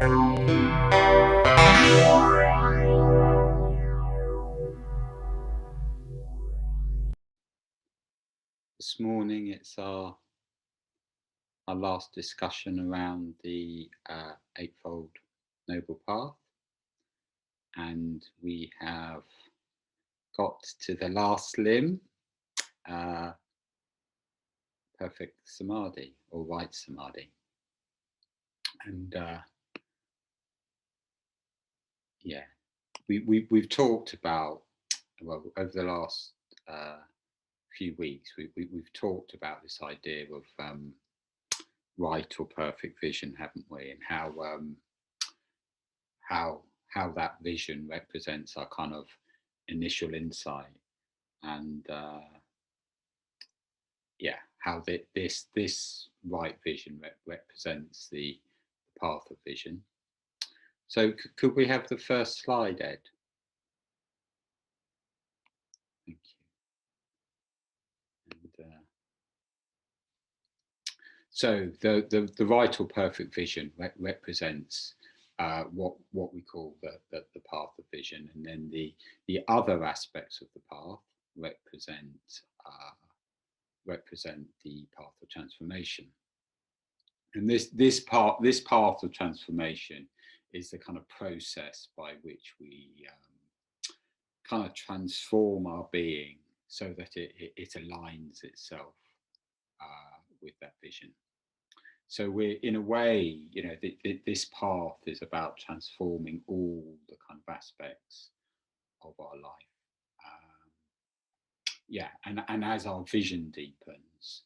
This morning it's our last discussion around the Eightfold Noble Path, and we have got to the last limb, Perfect Samadhi or Right Samadhi. And we've talked about, well, over the last few weeks, we've talked about this idea of right or perfect vision, haven't we? And how that vision represents our kind of initial insight, and how this right vision represents the path of vision. So could we have the first slide, Ed? Thank you. And, so the right or perfect vision represents what we call the path of vision, and then the other aspects of the path represent the path of transformation. And this path of transformation is the kind of process by which we kind of transform our being so that it aligns itself with that vision. So we're, in a way, this path is about transforming all the kind of aspects of our life. And as our vision deepens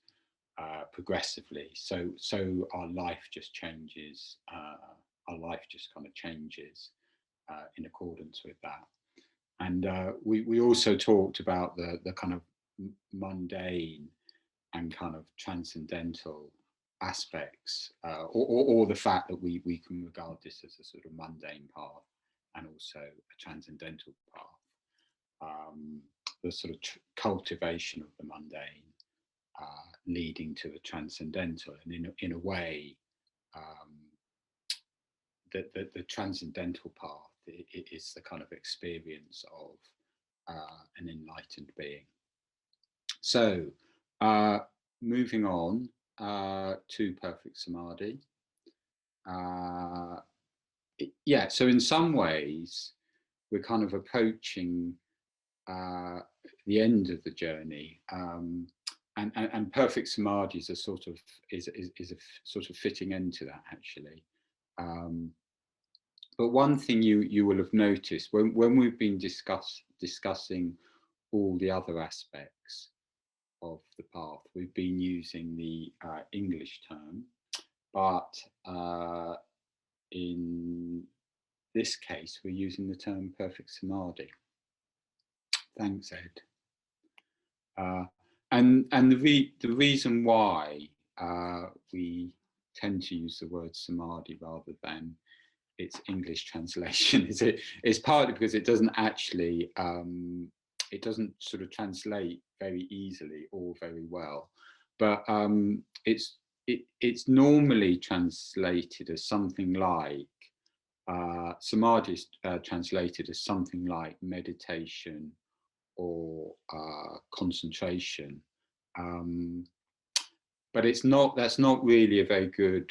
progressively, so our life just changes. Our life just kind of changes in accordance with that. And we also talked about the kind of mundane and kind of transcendental aspects, or the fact that we can regard this as a sort of mundane path and also a transcendental path. The sort of cultivation of the mundane leading to the transcendental, and in a way, the transcendental path is the kind of experience of an enlightened being. So moving on to Perfect Samadhi. So in some ways we're kind of approaching the end of the journey, and Perfect Samadhi is a sort of fitting end to that, actually. But one thing you will have noticed when we've been discussing all the other aspects of the path, we've been using the English term, but in this case we're using the term Perfect Samadhi. Thanks, Ed. And the reason why we tend to use the word samadhi rather than its English translation is partly because it doesn't actually it doesn't sort of translate very easily or very well, but it's normally translated as something like samadhi is translated as something like meditation or concentration, but that's not really a very good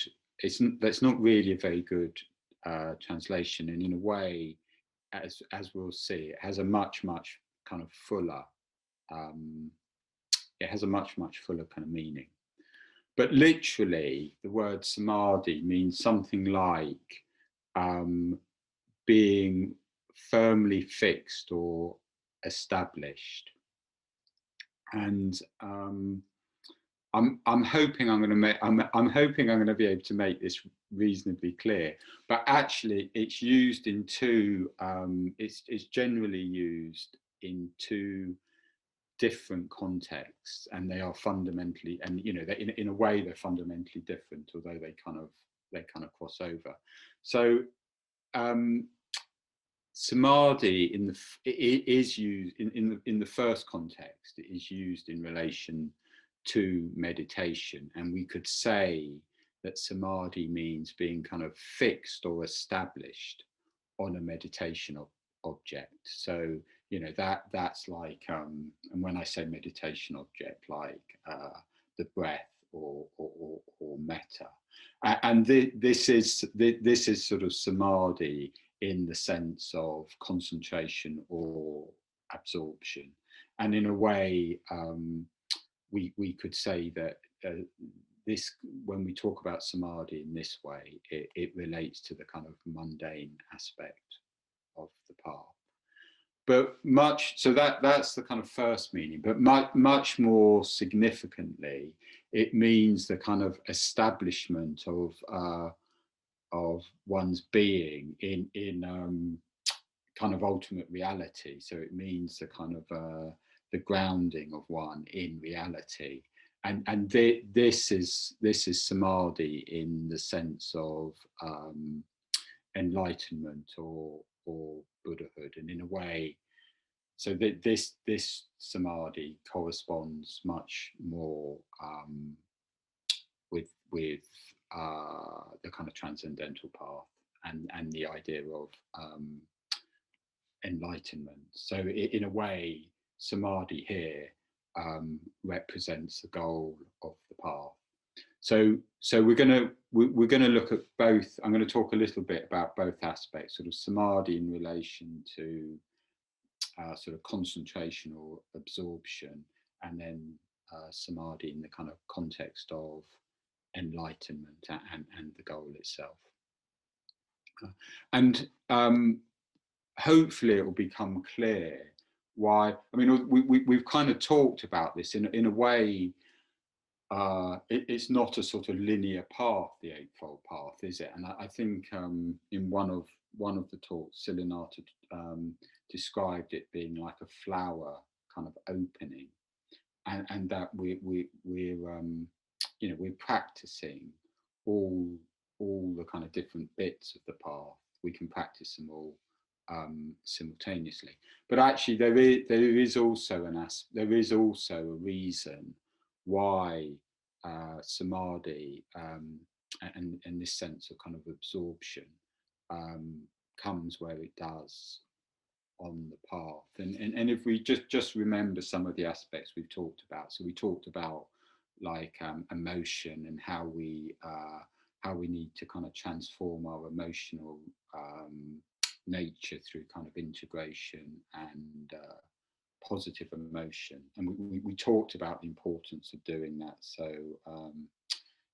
translation. And in a way, as we'll see, it has a much kind of fuller kind of meaning. But literally, the word samadhi means something like being firmly fixed or established. And I'm hoping I'm going to be able to make this reasonably clear. But actually, it's used in two. It's generally used in two different contexts, and they are fundamentally, and in a way they're fundamentally different, although they kind of cross over. So samadhi is used in the first context. It is used in relation to meditation, and we could say that samadhi means being kind of fixed or established on a meditation object. So, you know, that's like, and when I say meditation object, like the breath or metta, and this is sort of samadhi in the sense of concentration or absorption, and in a way, we could say that this, when we talk about samadhi in this way, it relates to the kind of mundane aspect of the path. But that's the kind of first meaning, but much more significantly, it means the kind of establishment of one's being in kind of ultimate reality. So it means the kind of the grounding of one in reality, and this is samadhi in the sense of enlightenment or Buddhahood, and in a way, so that this samadhi corresponds much more with the kind of transcendental path and the idea of enlightenment. So in a way, samadhi here represents the goal of the path. So we're gonna look at both. I'm going to talk a little bit about both aspects, sort of samadhi in relation to sort of concentration or absorption, and then samadhi in the kind of context of enlightenment and the goal itself. And hopefully it will become clear why. I mean, we've kind of talked about this in a way. It's not a sort of linear path, the Eightfold Path, is it? And I think in one of the talks, Karunanātha described it being like a flower kind of opening, and that we're you know, we're practicing all the kind of different bits of the path. We can practice them all simultaneously, but actually there is also a reason why samadhi and this sense of kind of absorption comes where it does on the path. And if we just remember some of the aspects we've talked about. So we talked about like emotion and how we need to kind of transform our emotional nature through kind of integration and positive emotion. And we talked about the importance of doing that. So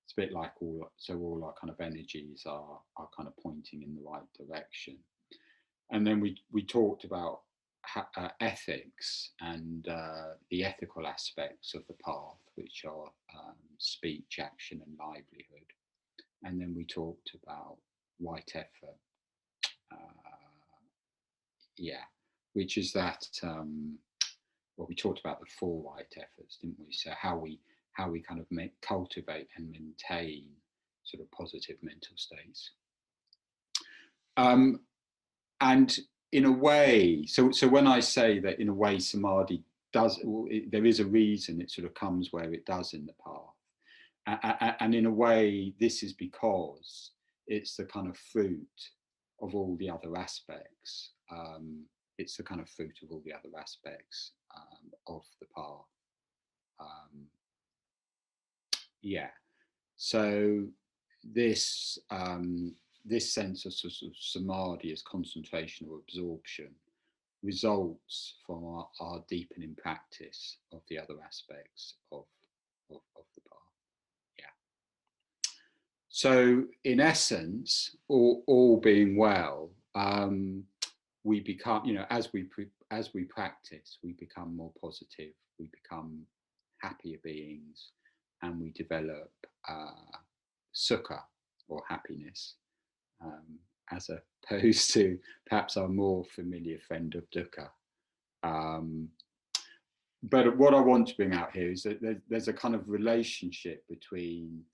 it's a bit like all our kind of energies are kind of pointing in the right direction. And then we talked about ethics and the ethical aspects of the path, which are speech, action, and livelihood. And then we talked about right effort, which is that. Well, we talked about the four right efforts, didn't we? So how we kind of cultivate and maintain sort of positive mental states. And in a way, so when I say that in a way samadhi does, there is a reason it sort of comes where it does in the path. And in a way, this is because it's the kind of fruit of all the other aspects. It's the kind of fruit of all the other aspects of the path. So this this sense of sort of samadhi as concentration or absorption results from our deepening practice of the other aspects of the path. So in essence, all being well, we become, you know, as we practice, we become more positive, we become happier beings, and we develop sukha or happiness, as opposed to perhaps our more familiar friend of dukkha. But what I want to bring out here is that there's a kind of relationship between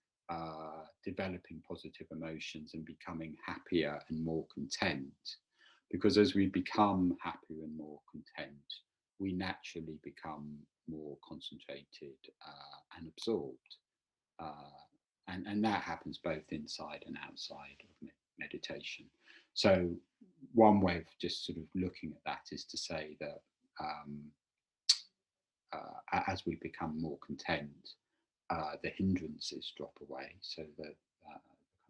developing positive emotions and becoming happier and more content. Because as we become happier and more content, we naturally become more concentrated and absorbed. and that happens both inside and outside of meditation. So one way of just sort of looking at that is to say that as we become more content, the hindrances drop away. So the kind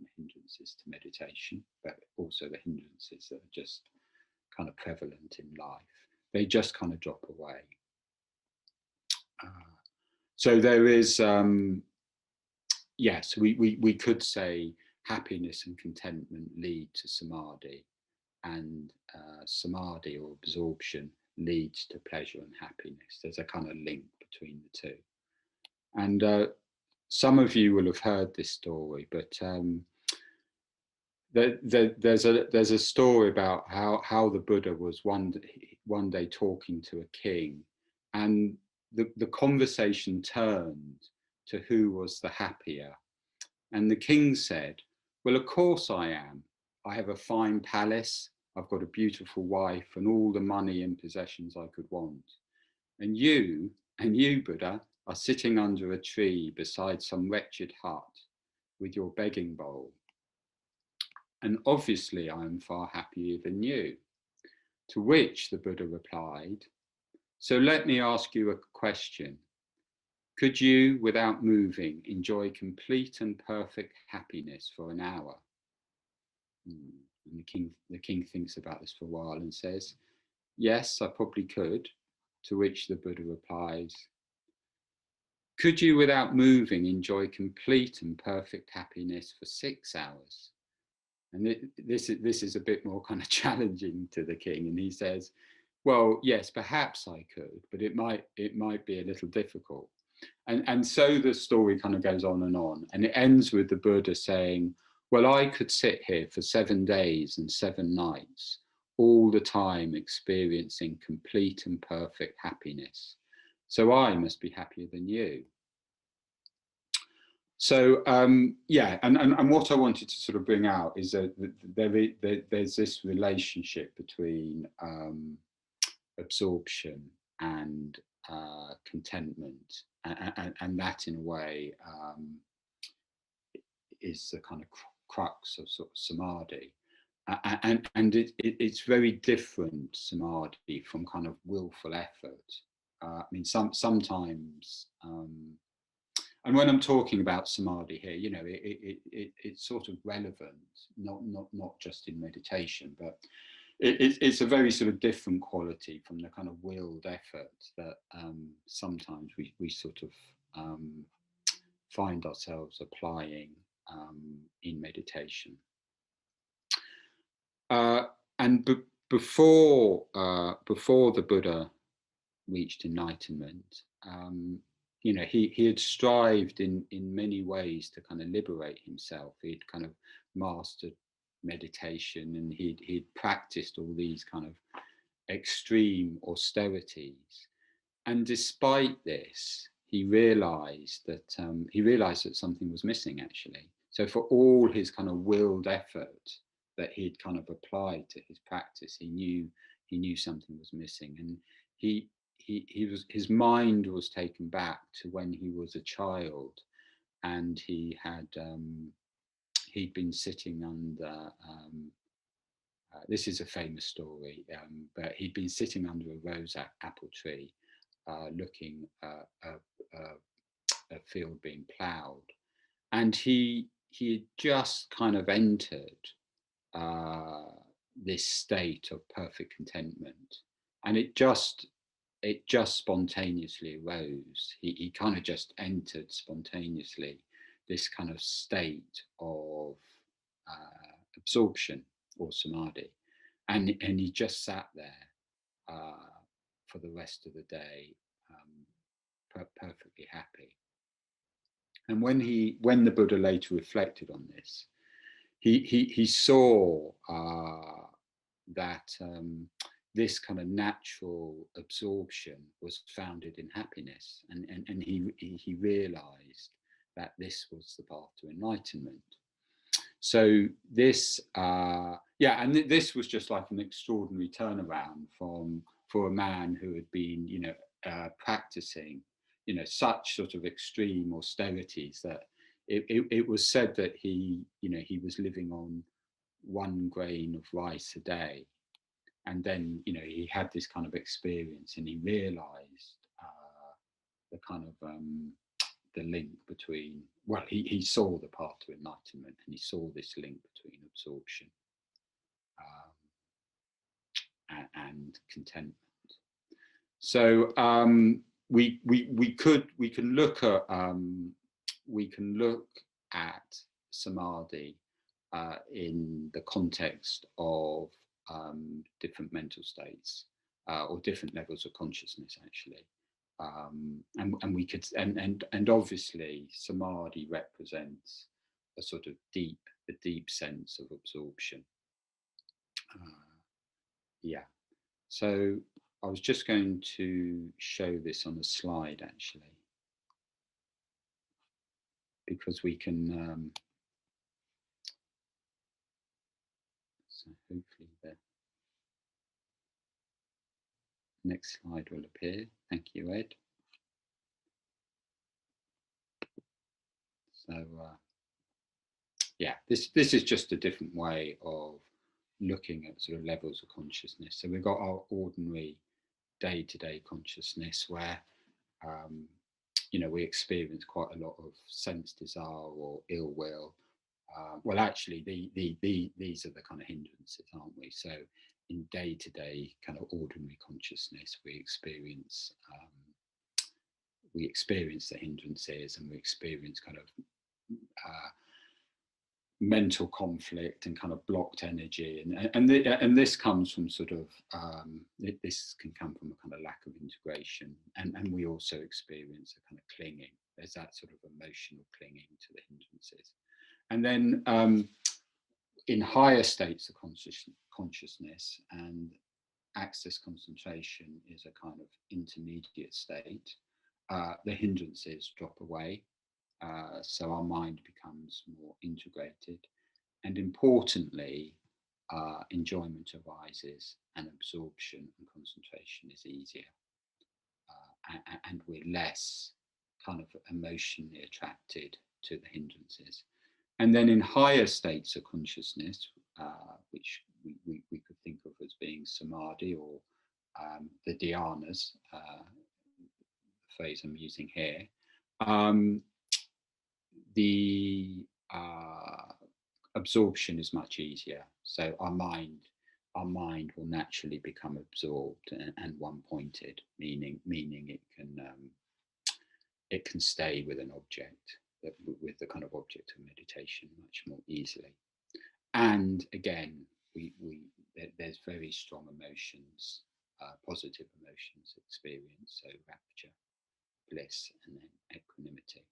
of hindrances to meditation, but also the hindrances that are just kind of prevalent in life, they just kind of drop away. So there is, yes, we could say happiness and contentment lead to samadhi, and samadhi or absorption leads to pleasure and happiness. There's a kind of link between the two. And some of you will have heard this story, but there's a story about how the Buddha was one day talking to a king, and the conversation turned to who was the happier. And the king said, well, of course I am. I have a fine palace, I've got a beautiful wife, and all the money and possessions I could want. And you, Buddha, are sitting under a tree beside some wretched hut with your begging bowl. And obviously I am far happier than you. To which the Buddha replied, so let me ask you a question. Could you, without moving, enjoy complete and perfect happiness for an hour? And the king thinks about this for a while and says, yes, I probably could. To which the Buddha replies, could you, without moving, enjoy complete and perfect happiness for 6 hours? And this is a bit more kind of challenging to the king. And he says, well, yes, perhaps I could, but it might be a little difficult. And so the story kind of goes on, and it ends with the Buddha saying, well, I could sit here for 7 days and 7 nights, all the time experiencing complete and perfect happiness. So I must be happier than you. So yeah, and what I wanted to sort of bring out is that there's this relationship between absorption and contentment, and that in a way is the kind of crux of sort of samadhi, and it's very different samadhi from kind of willful effort. I mean, sometimes. And when I'm talking about samadhi here, you know, it's sort of relevant, not just in meditation, but it's a very sort of different quality from the kind of willed effort that sometimes we sort of find ourselves applying in meditation. And before the Buddha reached enlightenment, you know, he had strived in many ways to kind of liberate himself. He'd kind of mastered meditation, and he'd practiced all these kind of extreme austerities. And despite this, he realized that something was missing, actually. So for all his kind of willed effort that he'd kind of applied to his practice, he knew something was missing, and his mind was taken back to when he was a child, and he'd been sitting under this is a famous story, but he'd been sitting under a rose apple tree, looking at a field being ploughed, and he had just kind of entered this state of perfect contentment, and it just spontaneously arose. He kind of just entered spontaneously this kind of state of absorption or samadhi, and he just sat there for the rest of the day, perfectly happy. And when the Buddha later reflected on this, he saw that this kind of natural absorption was founded in happiness, and he realized that this was the path to enlightenment. So this and this was just like an extraordinary turnaround for a man who had been, you know, practicing, you know, such sort of extreme austerities that it was said that he was living on 1 grain of rice a day, and then he had this kind of experience, and he realized the kind of the link between, well, he saw the path to enlightenment, and he saw this link between absorption and contentment. So we can look at samadhi in the context of different mental states or different levels of consciousness, actually. And we could, and obviously samadhi represents a sort of deep sense of absorption. Yeah. So I was just going to show this on a slide, actually, because we can. So hopefully the next slide will appear. Thank you, Ed. So yeah, this is just a different way of looking at sort of levels of consciousness. So we've got our ordinary day-to-day consciousness where we experience quite a lot of sense desire or ill will. Well, actually, these are the kind of hindrances, aren't we? So in day-to-day kind of ordinary consciousness, we experience the hindrances, and we experience kind of mental conflict and kind of blocked energy, and this comes from sort of this can come from a kind of lack of integration, and we also experience a kind of clinging. There's that sort of emotional clinging to the hindrances. And then in higher states of consciousness, and access concentration is a kind of intermediate state, the hindrances drop away. So our mind becomes more integrated, and importantly, enjoyment arises, and absorption and concentration is easier, and we're less kind of emotionally attracted to the hindrances. And then in higher states of consciousness, which we could think of as being samadhi, or the dhyanas, the phrase I'm using here, the absorption is much easier. So our mind will naturally become absorbed and one-pointed, meaning it can stay with an object, with the kind of object of meditation, much more easily. And again, there's very strong emotions, positive emotions experienced, so rapture, bliss, and then equanimity.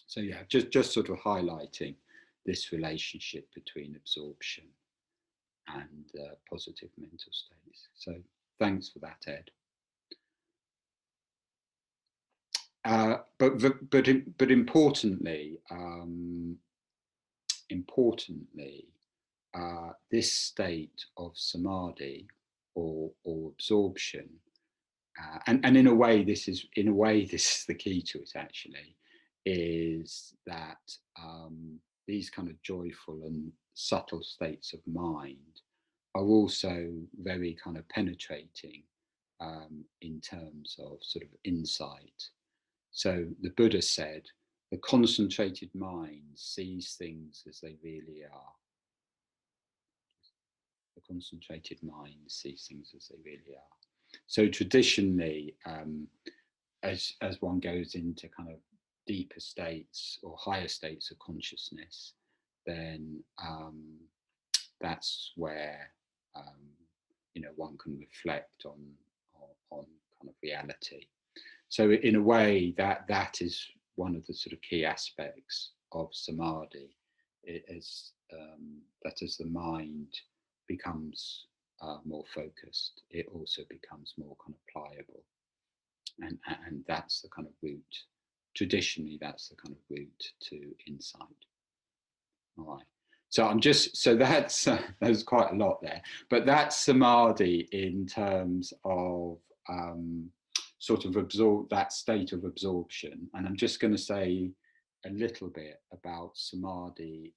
So yeah, just sort of highlighting this relationship between absorption and positive mental states. So thanks for that, Ed. But importantly, this state of samadhi or absorption, and in a way this is the key to it, actually, is that these kind of joyful and subtle states of mind are also very kind of penetrating in terms of sort of insight. So the Buddha said, the concentrated mind sees things as they really are. The concentrated mind sees things as they really are. So traditionally, as one goes into kind of deeper states or higher states of consciousness, then that's where one can reflect on kind of reality. So in a way, that is one of the sort of key aspects of samadhi, is that as the mind becomes more focused, it also becomes more kind of pliable, and that's the kind of route. Traditionally, that's the kind of route to insight. All right. So there's quite a lot there, but that's samadhi in terms of sort of that state of absorption. And I'm just going to say a little bit about samadhi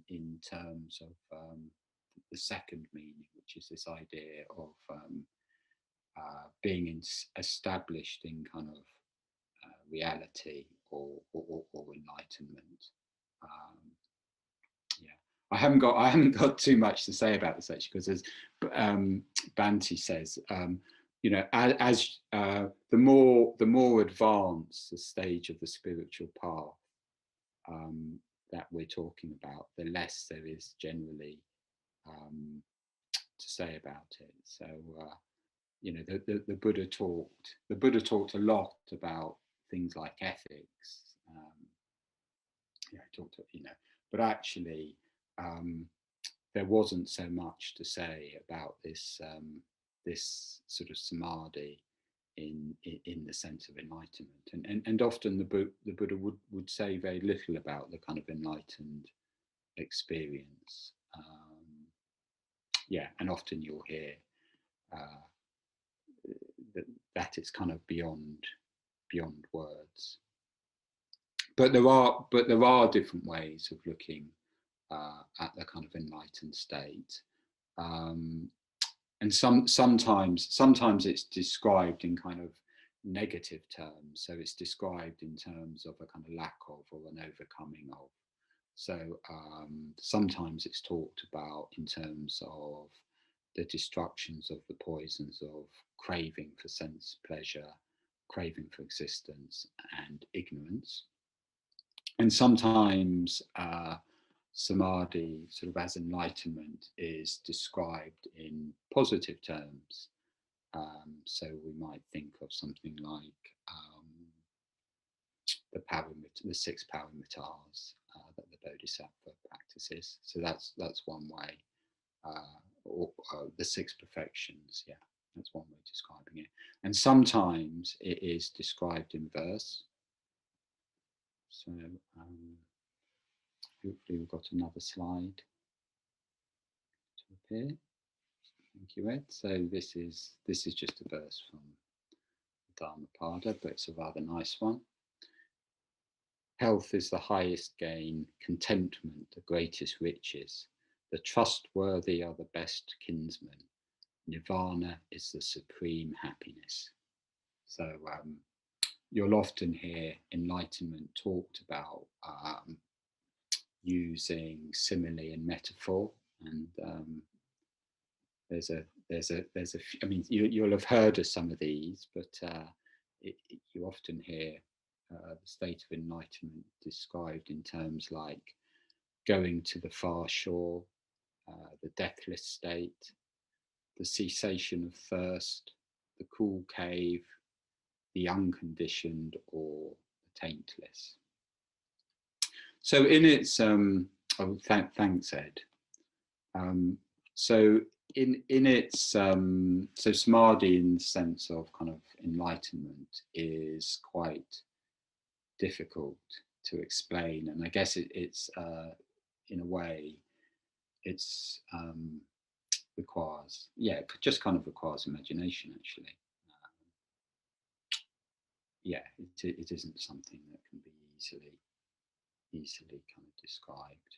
in terms of the second meaning, which is this idea of being established in kind of reality or enlightenment. Um, yeah, I haven't got too much to say about this actually, because as Bhante says, you know, as the more advanced the stage of the spiritual path that we're talking about, the less there is generally to say about it. So you know, the Buddha talked a lot about things like ethics. Yeah, talked, you know, but actually there wasn't so much to say about this this sort of samadhi in the sense of enlightenment, and often the Buddha would say very little about the kind of enlightened experience. Yeah, and often you'll hear that it's kind of beyond words. But there are different ways of looking at the kind of enlightened state, and sometimes it's described in kind of negative terms. So it's described in terms of a kind of lack of or an overcoming of. So sometimes it's talked about in terms of the destructions of the poisons of craving for sense pleasure, craving for existence, and ignorance. And sometimes samadhi, sort of as enlightenment, is described in positive terms. So we might think of something like the six paramitas that the Bodhisattva practices. So that's one way. Or the six perfections, yeah, that's one way of describing it. And sometimes it is described in verse. So hopefully we've got another slide to appear. Thank you, Ed. So this is just a verse from Dhammapada, but it's a rather nice one. Health is the highest gain, contentment the greatest riches. The trustworthy are the best kinsmen. Nirvana is the supreme happiness. So you'll often hear enlightenment talked about using simile and metaphor, and there's a I mean, you'll have heard of some of these, but you often hear the state of enlightenment described in terms like going to the far shore, the deathless state, the cessation of thirst, the cool cave, the unconditioned, or the taintless. So in its thanks, Ed. So in its so samadhi, in the sense of kind of enlightenment, is quite difficult to explain, and I guess it's in a way it's requires, yeah, it just kind of requires imagination actually. Yeah, it isn't something that can be easily kind of described.